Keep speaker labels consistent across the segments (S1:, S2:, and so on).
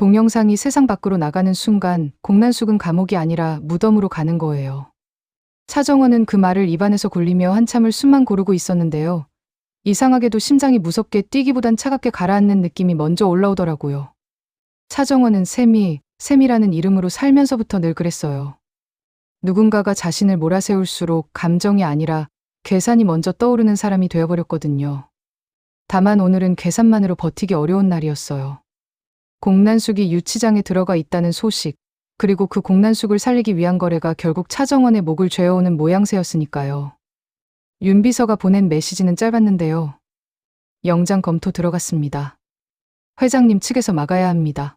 S1: 동영상이 세상 밖으로 나가는 순간 공난숙은 감옥이 아니라 무덤으로 가는 거예요. 차정원은 그 말을 입안에서 굴리며 한참을 숨만 고르고 있었는데요. 이상하게도 심장이 무섭게 뛰기보단 차갑게 가라앉는 느낌이 먼저 올라오더라고요. 차정원은 샘이라는 이름으로 살면서부터 늘 그랬어요. 누군가가 자신을 몰아세울수록 감정이 아니라 계산이 먼저 떠오르는 사람이 되어버렸거든요. 다만 오늘은 계산만으로 버티기 어려운 날이었어요. 공난숙이 유치장에 들어가 있다는 소식, 그리고 그 공난숙을 살리기 위한 거래가 결국 차정원의 목을 죄어오는 모양새였으니까요. 윤 비서가 보낸 메시지는 짧았는데요. 영장 검토 들어갔습니다. 회장님 측에서 막아야 합니다.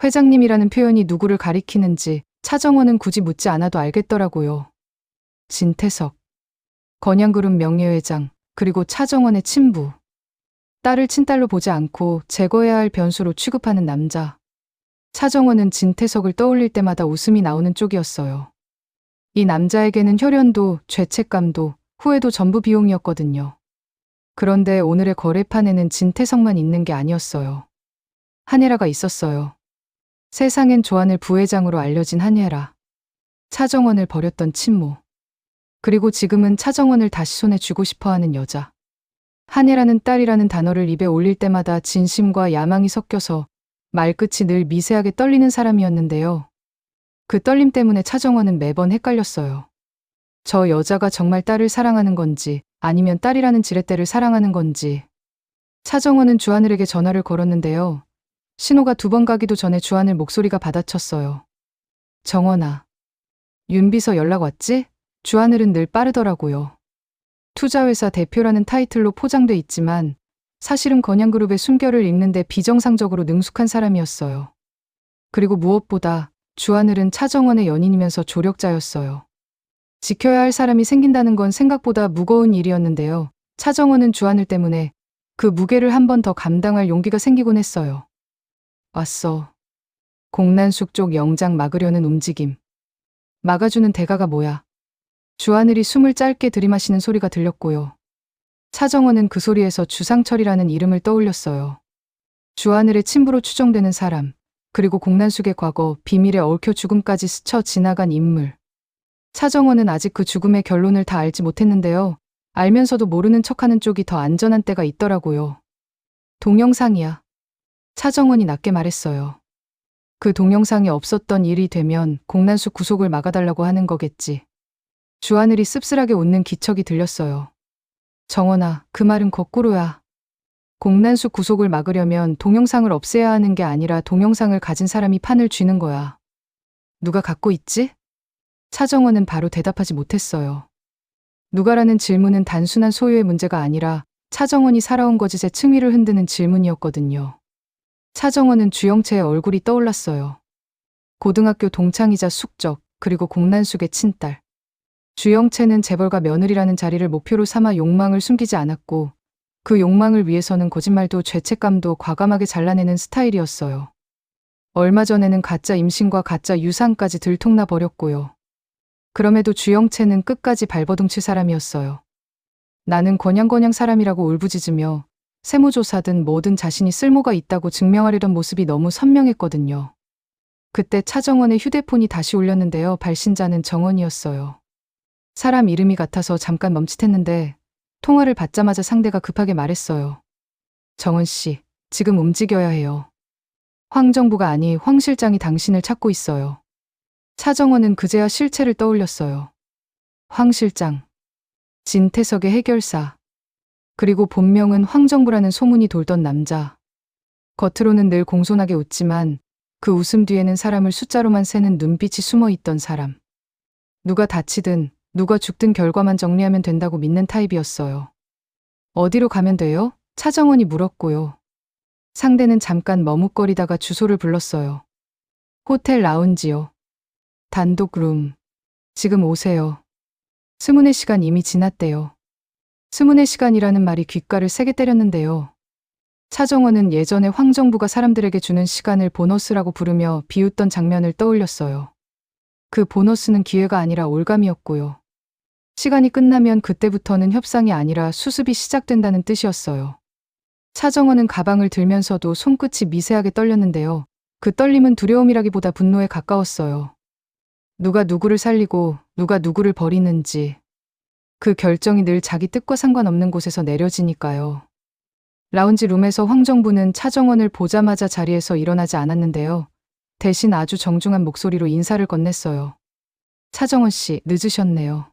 S1: 회장님이라는 표현이 누구를 가리키는지 차정원은 굳이 묻지 않아도 알겠더라고요. 진태석, 건양그룹 명예회장, 그리고 차정원의 친부. 딸을 친딸로 보지 않고 제거해야 할 변수로 취급하는 남자. 차정원은 진태석을 떠올릴 때마다 웃음이 나오는 쪽이었어요. 이 남자에게는 혈연도, 죄책감도, 후회도 전부 비용이었거든요. 그런데 오늘의 거래판에는 진태석만 있는 게 아니었어요. 한예라가 있었어요. 세상엔 조한을 부회장으로 알려진 한예라. 차정원을 버렸던 친모. 그리고 지금은 차정원을 다시 손에 쥐고 싶어하는 여자. 한예라는 딸이라는 단어를 입에 올릴 때마다 진심과 야망이 섞여서 말끝이 늘 미세하게 떨리는 사람이었는데요. 그 떨림 때문에 차정원은 매번 헷갈렸어요. 저 여자가 정말 딸을 사랑하는 건지 아니면 딸이라는 지렛대를 사랑하는 건지. 차정원은 주하늘에게 전화를 걸었는데요. 신호가 2번 가기도 전에 주하늘 목소리가 받아쳤어요. 정원아. 윤비서 연락 왔지? 주하늘은 늘 빠르더라고요. 투자회사 대표라는 타이틀로 포장돼 있지만 사실은 건양그룹의 숨결을 읽는데 비정상적으로 능숙한 사람이었어요. 그리고 무엇보다 주하늘은 차정원의 연인이면서 조력자였어요. 지켜야 할 사람이 생긴다는 건 생각보다 무거운 일이었는데요. 차정원은 주하늘 때문에 그 무게를 한 번 더 감당할 용기가 생기곤 했어요. 왔어. 공난숙 쪽 영장 막으려는 움직임. 막아주는 대가가 뭐야? 주하늘이 숨을 짧게 들이마시는 소리가 들렸고요. 차정원은 그 소리에서 주상철이라는 이름을 떠올렸어요. 주하늘의 친부로 추정되는 사람, 그리고 공난숙의 과거, 비밀에 얽혀 죽음까지 스쳐 지나간 인물. 차정원은 아직 그 죽음의 결론을 다 알지 못했는데요. 알면서도 모르는 척하는 쪽이 더 안전한 때가 있더라고요. 동영상이야. 차정원이 낮게 말했어요. 그 동영상이 없었던 일이 되면 공난숙 구속을 막아달라고 하는 거겠지. 주하늘이 씁쓸하게 웃는 기척이 들렸어요. 정원아, 그 말은 거꾸로야. 공난숙 구속을 막으려면 동영상을 없애야 하는 게 아니라 동영상을 가진 사람이 판을 쥐는 거야. 누가 갖고 있지? 차정원은 바로 대답하지 못했어요. 누가라는 질문은 단순한 소유의 문제가 아니라 차정원이 살아온 거짓의 층위를 흔드는 질문이었거든요. 차정원은 주영채의 얼굴이 떠올랐어요. 고등학교 동창이자 숙적, 그리고 공난숙의 친딸. 주영채는 재벌가 며느리라는 자리를 목표로 삼아 욕망을 숨기지 않았고 그 욕망을 위해서는 거짓말도 죄책감도 과감하게 잘라내는 스타일이었어요. 얼마 전에는 가짜 임신과 가짜 유산까지 들통나 버렸고요. 그럼에도 주영채는 끝까지 발버둥 칠 사람이었어요. 나는 거냥거냥 사람이라고 울부짖으며 세무조사든 뭐든 자신이 쓸모가 있다고 증명하려던 모습이 너무 선명했거든요. 그때 차정원의 휴대폰이 다시 울렸는데요. 발신자는 정원이었어요. 사람 이름이 같아서 잠깐 멈칫했는데 통화를 받자마자 상대가 급하게 말했어요. 정원 씨, 지금 움직여야 해요. 황 정부가 아니 황 실장이 당신을 찾고 있어요. 차정원은 그제야 실체를 떠올렸어요. 황 실장. 진태석의 해결사. 그리고 본명은 황 정부라는 소문이 돌던 남자. 겉으로는 늘 공손하게 웃지만 그 웃음 뒤에는 사람을 숫자로만 세는 눈빛이 숨어 있던 사람. 누가 다치든 누가 죽든 결과만 정리하면 된다고 믿는 타입이었어요. 어디로 가면 돼요? 차정원이 물었고요. 상대는 잠깐 머뭇거리다가 주소를 불렀어요. 호텔 라운지요. 단독 룸. 지금 오세요. 스문의 시간 이미 지났대요. 스문의 시간이라는 말이 귓가를 세게 때렸는데요. 차정원은 예전에 황 정부가 사람들에게 주는 시간을 보너스라고 부르며 비웃던 장면을 떠올렸어요. 그 보너스는 기회가 아니라 올감이었고요. 시간이 끝나면 그때부터는 협상이 아니라 수습이 시작된다는 뜻이었어요. 차정원은 가방을 들면서도 손끝이 미세하게 떨렸는데요. 그 떨림은 두려움이라기보다 분노에 가까웠어요. 누가 누구를 살리고 누가 누구를 버리는지 그 결정이 늘 자기 뜻과 상관없는 곳에서 내려지니까요. 라운지 룸에서 황정부는 차정원을 보자마자 자리에서 일어나지 않았는데요. 대신 아주 정중한 목소리로 인사를 건넸어요. 차정원 씨, 늦으셨네요.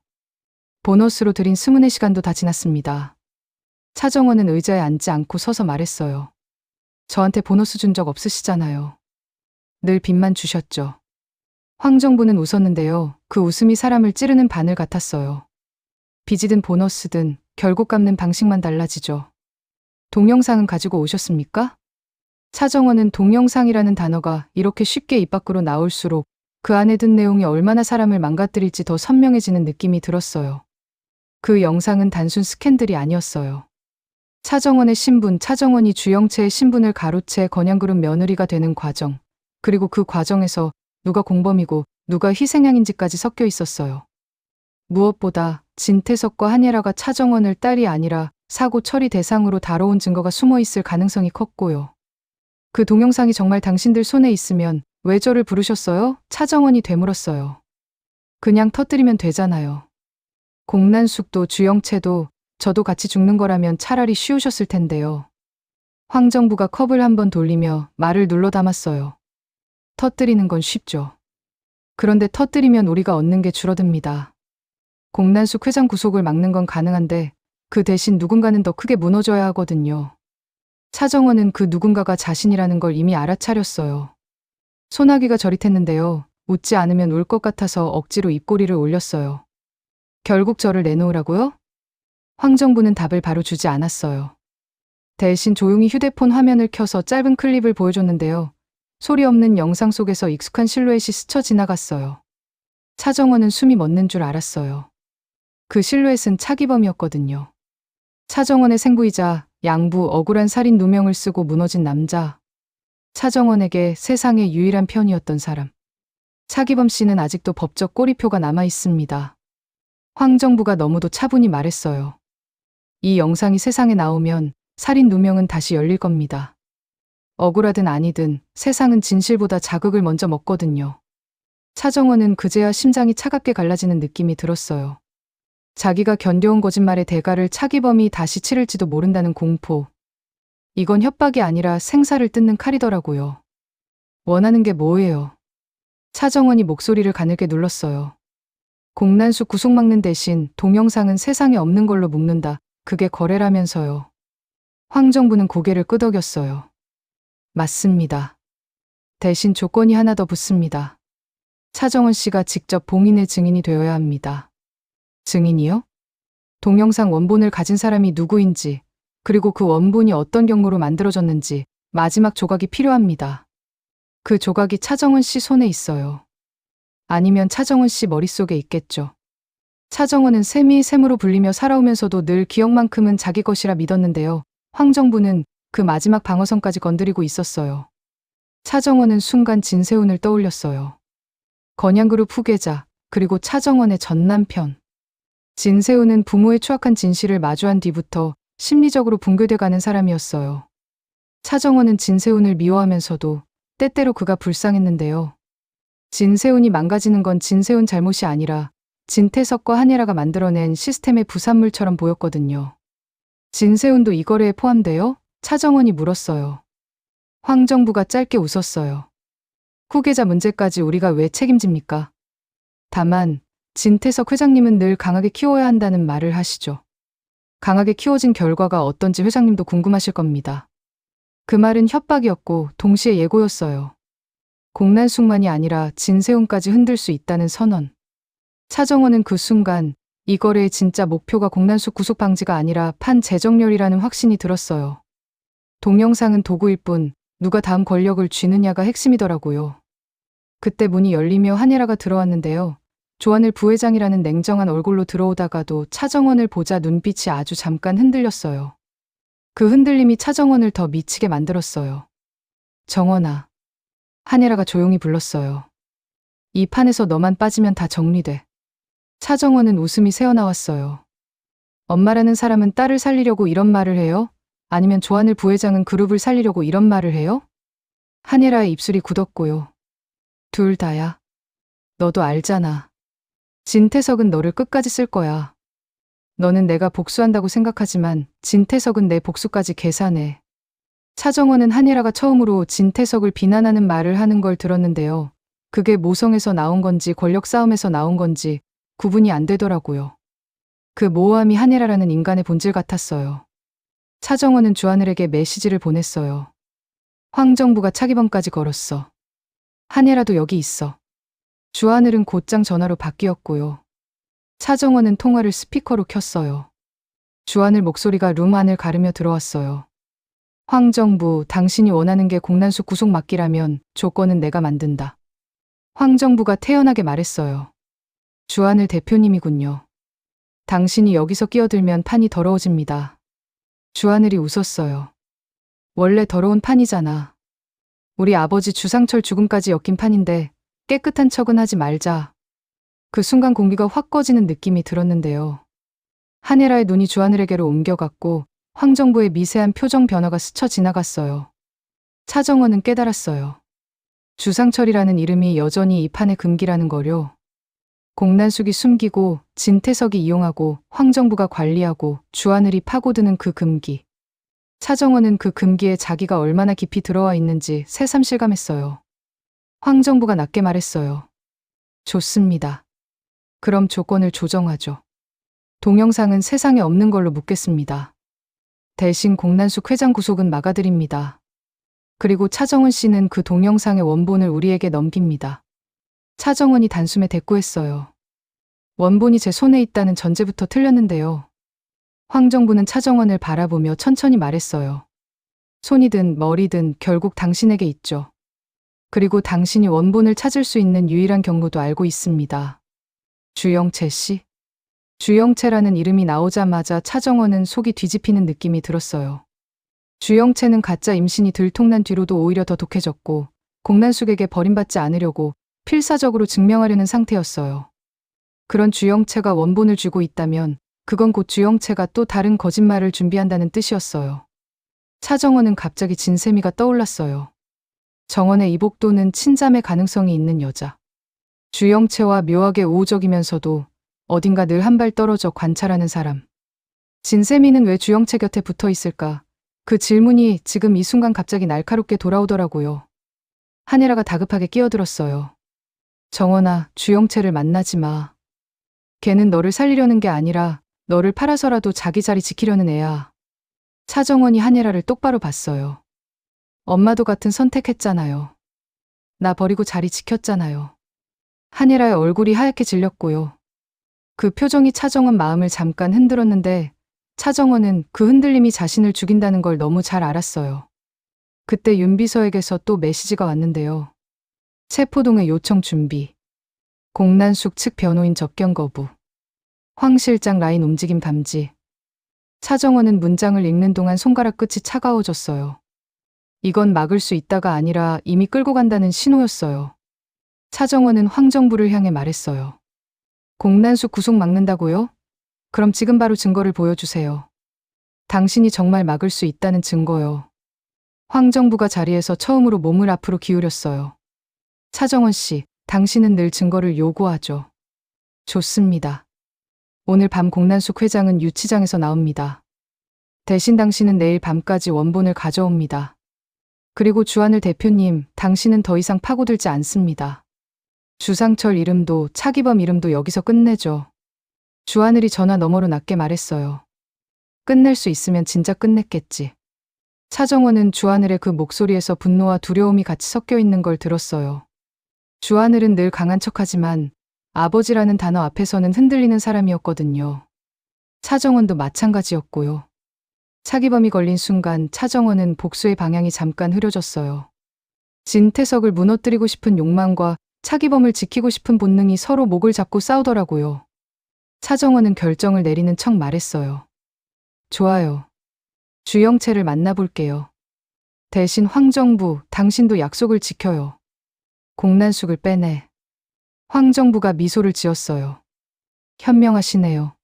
S1: 보너스로 드린 스문의 시간도 다 지났습니다. 차정원은 의자에 앉지 않고 서서 말했어요. 저한테 보너스 준 적 없으시잖아요. 늘 빚만 주셨죠. 황정부는 웃었는데요. 그 웃음이 사람을 찌르는 바늘 같았어요. 빚이든 보너스든 결국 갚는 방식만 달라지죠. 동영상은 가지고 오셨습니까? 차정원은 동영상이라는 단어가 이렇게 쉽게 입 밖으로 나올수록 그 안에 든 내용이 얼마나 사람을 망가뜨릴지 더 선명해지는 느낌이 들었어요. 그 영상은 단순 스캔들이 아니었어요. 차정원의 신분, 차정원이 주영채의 신분을 가로채 건양그룹 며느리가 되는 과정, 그리고 그 과정에서 누가 공범이고 누가 희생양인지까지 섞여 있었어요. 무엇보다 진태석과 한예라가 차정원을 딸이 아니라 사고 처리 대상으로 다뤄온 증거가 숨어 있을 가능성이 컸고요. 그 동영상이 정말 당신들 손에 있으면 왜 저를 부르셨어요? 차정원이 되물었어요. 그냥 터뜨리면 되잖아요. 공난숙도 주영채도 저도 같이 죽는 거라면 차라리 쉬우셨을 텐데요. 황정부가 컵을 한번 돌리며 말을 눌러 담았어요. 터뜨리는 건 쉽죠. 그런데 터뜨리면 우리가 얻는 게 줄어듭니다. 공난숙 회장 구속을 막는 건 가능한데 그 대신 누군가는 더 크게 무너져야 하거든요. 차정원은 그 누군가가 자신이라는 걸 이미 알아차렸어요. 소나기가 저릿했는데요. 웃지 않으면 울 것 같아서 억지로 입꼬리를 올렸어요. 결국 저를 내놓으라고요? 황정부는 답을 바로 주지 않았어요. 대신 조용히 휴대폰 화면을 켜서 짧은 클립을 보여줬는데요. 소리 없는 영상 속에서 익숙한 실루엣이 스쳐 지나갔어요. 차정원은 숨이 멎는 줄 알았어요. 그 실루엣은 차기범이었거든요. 차정원의 생부이자 양부 억울한 살인 누명을 쓰고 무너진 남자. 차정원에게 세상의 유일한 편이었던 사람. 차기범 씨는 아직도 법적 꼬리표가 남아 있습니다. 황정부가 너무도 차분히 말했어요. 이 영상이 세상에 나오면 살인 누명은 다시 열릴 겁니다. 억울하든 아니든 세상은 진실보다 자극을 먼저 먹거든요. 차정원은 그제야 심장이 차갑게 갈라지는 느낌이 들었어요. 자기가 견뎌온 거짓말의 대가를 차기범이 다시 치를지도 모른다는 공포. 이건 협박이 아니라 생사를 뜯는 칼이더라고요. 원하는 게 뭐예요? 차정원이 목소리를 가늘게 눌렀어요. 공난숙 구속 막는 대신 동영상은 세상에 없는 걸로 묶는다. 그게 거래라면서요. 황정부는 고개를 끄덕였어요. 맞습니다. 대신 조건이 하나 더 붙습니다. 차정원 씨가 직접 봉인의 증인이 되어야 합니다. 증인이요? 동영상 원본을 가진 사람이 누구인지, 그리고 그 원본이 어떤 경로로 만들어졌는지 마지막 조각이 필요합니다. 그 조각이 차정원 씨 손에 있어요. 아니면 차정원 씨 머릿속에 있겠죠. 차정원은 셈이 셈으로 불리며 살아오면서도 늘 기억만큼은 자기 것이라 믿었는데요. 황정부는 그 마지막 방어선까지 건드리고 있었어요. 차정원은 순간 진세훈을 떠올렸어요. 건양그룹 후계자, 그리고 차정원의 전남편. 진세훈은 부모의 추악한 진실을 마주한 뒤부터 심리적으로 붕괴돼가는 사람이었어요. 차정원은 진세훈을 미워하면서도 때때로 그가 불쌍했는데요. 진세훈이 망가지는 건 진세훈 잘못이 아니라 진태석과 한예라가 만들어낸 시스템의 부산물처럼 보였거든요. 진세훈도 이 거래에 포함돼요? 차정원이 물었어요. 황정부가 짧게 웃었어요. 후계자 문제까지 우리가 왜 책임집니까? 다만 진태석 회장님은 늘 강하게 키워야 한다는 말을 하시죠. 강하게 키워진 결과가 어떤지 회장님도 궁금하실 겁니다. 그 말은 협박이었고 동시에 예고였어요. 공난숙만이 아니라 진세훈까지 흔들 수 있다는 선언. 차정원은 그 순간 이 거래의 진짜 목표가 공난숙 구속 방지가 아니라 판재정렬이라는 확신이 들었어요. 동영상은 도구일 뿐 누가 다음 권력을 쥐느냐가 핵심이더라고요. 그때 문이 열리며 한예라가 들어왔는데요. 조한을 부회장이라는 냉정한 얼굴로 들어오다가도 차정원을 보자 눈빛이 아주 잠깐 흔들렸어요. 그 흔들림이 차정원을 더 미치게 만들었어요. 정원아. 한예라가 조용히 불렀어요. 이 판에서 너만 빠지면 다 정리돼. 차정원은 웃음이 새어나왔어요. 엄마라는 사람은 딸을 살리려고 이런 말을 해요? 아니면 조한을 부회장은 그룹을 살리려고 이런 말을 해요? 한예라의 입술이 굳었고요. 둘 다야. 너도 알잖아. 진태석은 너를 끝까지 쓸 거야. 너는 내가 복수한다고 생각하지만 진태석은 내 복수까지 계산해. 차정원은 한예라가 처음으로 진태석을 비난하는 말을 하는 걸 들었는데요. 그게 모성에서 나온 건지 권력 싸움에서 나온 건지 구분이 안 되더라고요. 그 모호함이 한예라라는 인간의 본질 같았어요. 차정원은 주하늘에게 메시지를 보냈어요. 황정부가 차기범까지 걸었어. 한예라도 여기 있어. 주하늘은 곧장 전화로 바뀌었고요. 차정원은 통화를 스피커로 켰어요. 주하늘 목소리가 룸 안을 가르며 들어왔어요. 황정부, 당신이 원하는 게 공난수 구속 막기라면 조건은 내가 만든다. 황정부가 태연하게 말했어요. 주하늘 대표님이군요. 당신이 여기서 끼어들면 판이 더러워집니다. 주하늘이 웃었어요. 원래 더러운 판이잖아. 우리 아버지 주상철 죽음까지 엮인 판인데 깨끗한 척은 하지 말자. 그 순간 공기가 확 꺼지는 느낌이 들었는데요. 한예라의 눈이 주하늘에게로 옮겨갔고 황정부의 미세한 표정 변화가 스쳐 지나갔어요. 차정원은 깨달았어요. 주상철이라는 이름이 여전히 이 판의 금기라는 거요. 공난숙이 숨기고 진태석이 이용하고 황정부가 관리하고 주하늘이 파고드는 그 금기. 차정원은 그 금기에 자기가 얼마나 깊이 들어와 있는지 새삼 실감했어요. 황정부가 낮게 말했어요. 좋습니다. 그럼 조건을 조정하죠. 동영상은 세상에 없는 걸로 묻겠습니다. 대신 공난숙 회장 구속은 막아드립니다. 그리고 차정원 씨는 그 동영상의 원본을 우리에게 넘깁니다. 차정원이 단숨에 대꾸했어요. 원본이 제 손에 있다는 전제부터 틀렸는데요. 황정부는 차정원을 바라보며 천천히 말했어요. 손이든 머리든 결국 당신에게 있죠. 그리고 당신이 원본을 찾을 수 있는 유일한 경로도 알고 있습니다. 주영채 씨? 주영채라는 이름이 나오자마자 차정원은 속이 뒤집히는 느낌이 들었어요. 주영채는 가짜 임신이 들통난 뒤로도 오히려 더 독해졌고 공난숙에게 버림받지 않으려고 필사적으로 증명하려는 상태였어요. 그런 주영채가 원본을 쥐고 있다면 그건 곧 주영채가 또 다른 거짓말을 준비한다는 뜻이었어요. 차정원은 갑자기 진세미가 떠올랐어요. 정원의 이복도는 친자매 가능성이 있는 여자. 주영채와 묘하게 우호적이면서도 어딘가 늘 한 발 떨어져 관찰하는 사람. 진세미는 왜 주영채 곁에 붙어 있을까? 그 질문이 지금 이 순간 갑자기 날카롭게 돌아오더라고요. 한예라가 다급하게 끼어들었어요. 정원아, 주영채를 만나지 마. 걔는 너를 살리려는 게 아니라 너를 팔아서라도 자기 자리 지키려는 애야. 차정원이 한예라를 똑바로 봤어요. 엄마도 같은 선택했잖아요. 나 버리고 자리 지켰잖아요. 한예라의 얼굴이 하얗게 질렸고요. 그 표정이 차정원 마음을 잠깐 흔들었는데 차정원은 그 흔들림이 자신을 죽인다는 걸 너무 잘 알았어요. 그때 윤비서에게서 또 메시지가 왔는데요. 체포동의 요청 준비. 공난숙 측 변호인 접견 거부. 황 실장 라인 움직임 감지. 차정원은 문장을 읽는 동안 손가락 끝이 차가워졌어요. 이건 막을 수 있다가 아니라 이미 끌고 간다는 신호였어요. 차정원은 황정부를 향해 말했어요. 공난숙 구속 막는다고요? 그럼 지금 바로 증거를 보여주세요. 당신이 정말 막을 수 있다는 증거요. 황정부가 자리에서 처음으로 몸을 앞으로 기울였어요. 차정원 씨, 당신은 늘 증거를 요구하죠. 좋습니다. 오늘 밤 공난숙 회장은 유치장에서 나옵니다. 대신 당신은 내일 밤까지 원본을 가져옵니다. 그리고 주하늘 대표님, 당신은 더 이상 파고들지 않습니다. 주상철 이름도 차기범 이름도 여기서 끝내죠. 주하늘이 전화 너머로 낮게 말했어요. 끝낼 수 있으면 진짜 끝냈겠지. 차정원은 주하늘의 그 목소리에서 분노와 두려움이 같이 섞여 있는 걸 들었어요. 주하늘은 늘 강한 척하지만 아버지라는 단어 앞에서는 흔들리는 사람이었거든요. 차정원도 마찬가지였고요. 차기범이 걸린 순간 차정원은 복수의 방향이 잠깐 흐려졌어요. 진태석을 무너뜨리고 싶은 욕망과 차기범을 지키고 싶은 본능이 서로 목을 잡고 싸우더라고요. 차정원은 결정을 내리는 척 말했어요. 좋아요. 주영채를 만나볼게요. 대신 황정부, 당신도 약속을 지켜요. 공난숙을 빼내. 황정부가 미소를 지었어요. 현명하시네요.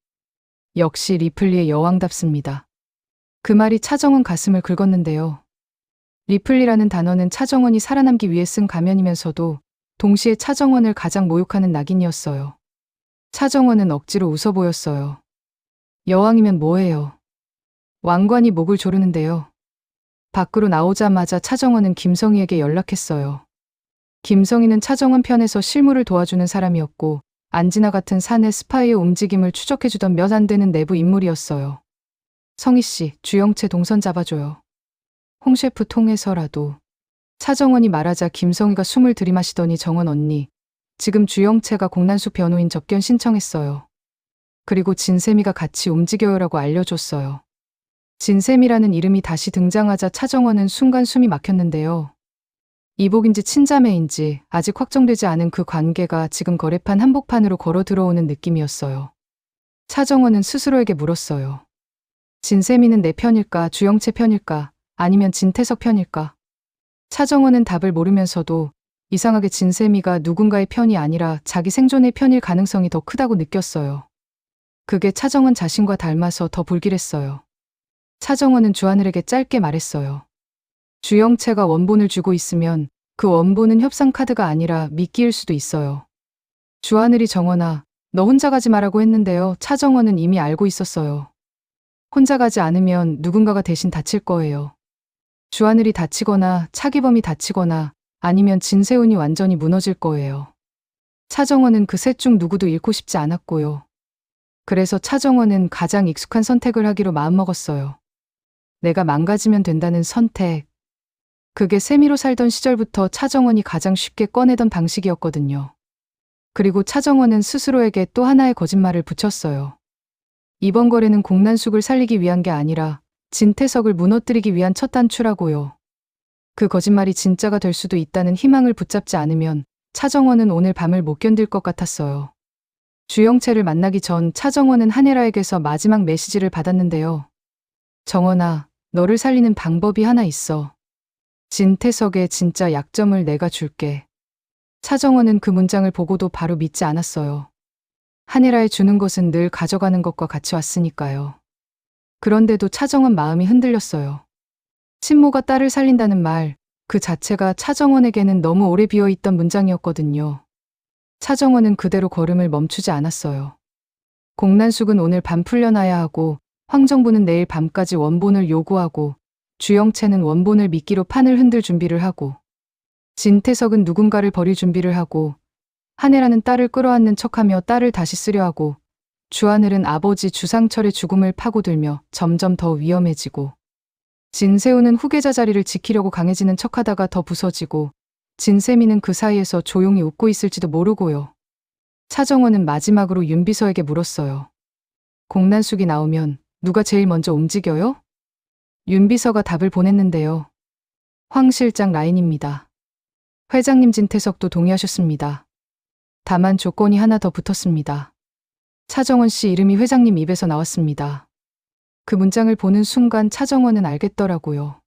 S1: 역시 리플리의 여왕답습니다. 그 말이 차정원 가슴을 긁었는데요. 리플리라는 단어는 차정원이 살아남기 위해 쓴 가면이면서도 동시에 차정원을 가장 모욕하는 낙인이었어요. 차정원은 억지로 웃어 보였어요. 여왕이면 뭐해요? 왕관이 목을 조르는데요. 밖으로 나오자마자 차정원은 김성희에게 연락했어요. 김성희는 차정원 편에서 실무를 도와주는 사람이었고 안진아 같은 사내 스파이의 움직임을 추적해주던 몇 안 되는 내부 인물이었어요. 성희 씨, 주영채 동선 잡아줘요. 홍 셰프 통해서라도. 차정원이 말하자 김성희가 숨을 들이마시더니 정원 언니, 지금 주영채가 공난수 변호인 접견 신청했어요. 그리고 진세미가 같이 움직여요라고 알려줬어요. 진세미라는 이름이 다시 등장하자 차정원은 순간 숨이 막혔는데요. 이복인지 친자매인지 아직 확정되지 않은 그 관계가 지금 거래판 한복판으로 걸어 들어오는 느낌이었어요. 차정원은 스스로에게 물었어요. 진세미는 내 편일까, 주영채 편일까, 아니면 진태석 편일까? 차정원은 답을 모르면서도 이상하게 진세미가 누군가의 편이 아니라 자기 생존의 편일 가능성이 더 크다고 느꼈어요. 그게 차정원 자신과 닮아서 더 불길했어요. 차정원은 주하늘에게 짧게 말했어요. 주영채가 원본을 주고 있으면 그 원본은 협상 카드가 아니라 미끼일 수도 있어요. 주하늘이 정원아, 너 혼자 가지 마라고 했는데요. 차정원은 이미 알고 있었어요. 혼자 가지 않으면 누군가가 대신 다칠 거예요. 주하늘이 다치거나 차기범이 다치거나 아니면 진세훈이 완전히 무너질 거예요. 차정원은 그 셋 중 누구도 잃고 싶지 않았고요. 그래서 차정원은 가장 익숙한 선택을 하기로 마음먹었어요. 내가 망가지면 된다는 선택. 그게 세미로 살던 시절부터 차정원이 가장 쉽게 꺼내던 방식이었거든요. 그리고 차정원은 스스로에게 또 하나의 거짓말을 붙였어요. 이번 거래는 공난숙을 살리기 위한 게 아니라 진태석을 무너뜨리기 위한 첫 단추라고요. 그 거짓말이 진짜가 될 수도 있다는 희망을 붙잡지 않으면 차정원은 오늘 밤을 못 견딜 것 같았어요. 주영채를 만나기 전 차정원은 한혜라에게서 마지막 메시지를 받았는데요. 정원아, 너를 살리는 방법이 하나 있어. 진태석의 진짜 약점을 내가 줄게. 차정원은 그 문장을 보고도 바로 믿지 않았어요. 한혜라에 주는 것은 늘 가져가는 것과 같이 왔으니까요. 그런데도 차정원 마음이 흔들렸어요. 친모가 딸을 살린다는 말, 그 자체가 차정원에게는 너무 오래 비어있던 문장이었거든요. 차정원은 그대로 걸음을 멈추지 않았어요. 공난숙은 오늘 밤 풀려나야 하고 황정부는 내일 밤까지 원본을 요구하고 주영채는 원본을 미끼로 판을 흔들 준비를 하고 진태석은 누군가를 버릴 준비를 하고 한혜라는 딸을 끌어안는 척하며 딸을 다시 쓰려 하고 주하늘은 아버지 주상철의 죽음을 파고들며 점점 더 위험해지고 진세훈은 후계자 자리를 지키려고 강해지는 척하다가 더 부서지고 진세미는 그 사이에서 조용히 웃고 있을지도 모르고요. 차정원은 마지막으로 윤비서에게 물었어요. 공난숙이 나오면 누가 제일 먼저 움직여요? 윤비서가 답을 보냈는데요. 황 실장 라인입니다. 회장님 진태석도 동의하셨습니다. 다만 조건이 하나 더 붙었습니다. 차정원 씨 이름이 회장님 입에서 나왔습니다. 그 문장을 보는 순간 차정원은 알겠더라고요.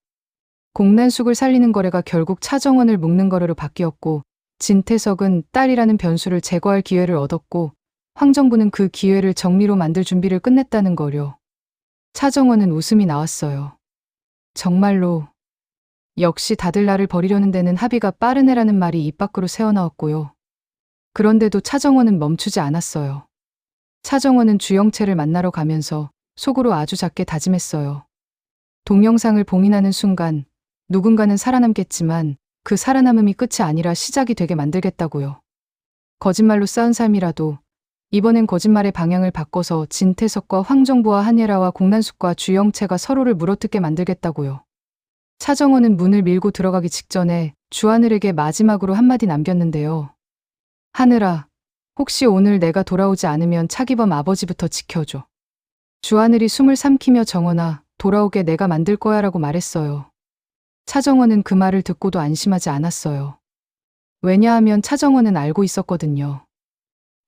S1: 공난숙을 살리는 거래가 결국 차정원을 묶는 거래로 바뀌었고 진태석은 딸이라는 변수를 제거할 기회를 얻었고 황정부는 그 기회를 정리로 만들 준비를 끝냈다는 거려. 차정원은 웃음이 나왔어요. 정말로. 역시 다들 나를 버리려는 데는 합의가 빠른 애라는 말이 입 밖으로 새어나왔고요. 그런데도 차정원은 멈추지 않았어요. 차정원은 주영채를 만나러 가면서 속으로 아주 작게 다짐했어요. 동영상을 봉인하는 순간 누군가는 살아남겠지만 그 살아남음이 끝이 아니라 시작이 되게 만들겠다고요. 거짓말로 쌓은 삶이라도 이번엔 거짓말의 방향을 바꿔서 진태석과 황정부와 한예라와 공난숙과 주영채가 서로를 물어뜯게 만들겠다고요. 차정원은 문을 밀고 들어가기 직전에 주하늘에게 마지막으로 한마디 남겼는데요. 하늘아, 혹시 오늘 내가 돌아오지 않으면 차기범 아버지부터 지켜줘. 주하늘이 숨을 삼키며 정원아, 돌아오게 내가 만들 거야 라고 말했어요. 차정원은 그 말을 듣고도 안심하지 않았어요. 왜냐하면 차정원은 알고 있었거든요.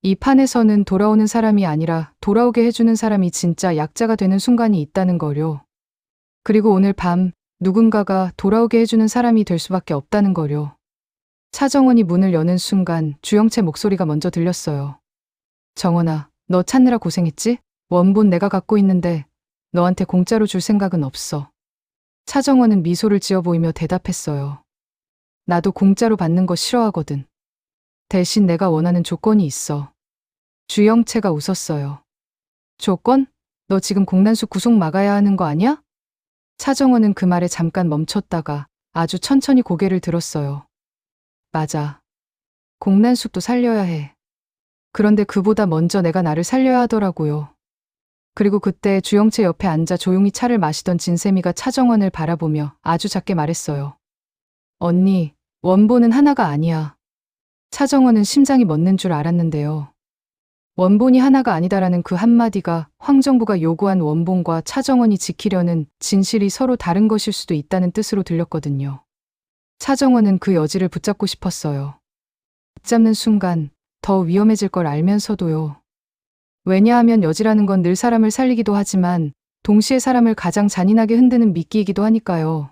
S1: 이 판에서는 돌아오는 사람이 아니라 돌아오게 해주는 사람이 진짜 약자가 되는 순간이 있다는 거요. 그리고 오늘 밤 누군가가 돌아오게 해주는 사람이 될 수밖에 없다는 거요. 차정원이 문을 여는 순간 주영채 목소리가 먼저 들렸어요. 정원아, 너 찾느라 고생했지? 원본 내가 갖고 있는데 너한테 공짜로 줄 생각은 없어. 차정원은 미소를 지어 보이며 대답했어요. 나도 공짜로 받는 거 싫어하거든. 대신 내가 원하는 조건이 있어. 주영채가 웃었어요. 조건? 너 지금 공난숙 구속 막아야 하는 거 아니야? 차정원은 그 말에 잠깐 멈췄다가 아주 천천히 고개를 들었어요. 맞아. 공난숙도 살려야 해. 그런데 그보다 먼저 내가 나를 살려야 하더라고요. 그리고 그때 주영채 옆에 앉아 조용히 차를 마시던 진세미가 차정원을 바라보며 아주 작게 말했어요. 언니, 원본은 하나가 아니야. 차정원은 심장이 멎는 줄 알았는데요. 원본이 하나가 아니다라는 그 한마디가 황정부가 요구한 원본과 차정원이 지키려는 진실이 서로 다른 것일 수도 있다는 뜻으로 들렸거든요. 차정원은 그 여지를 붙잡고 싶었어요. 붙잡는 순간 더 위험해질 걸 알면서도요. 왜냐하면 여지라는 건 늘 사람을 살리기도 하지만 동시에 사람을 가장 잔인하게 흔드는 미끼이기도 하니까요.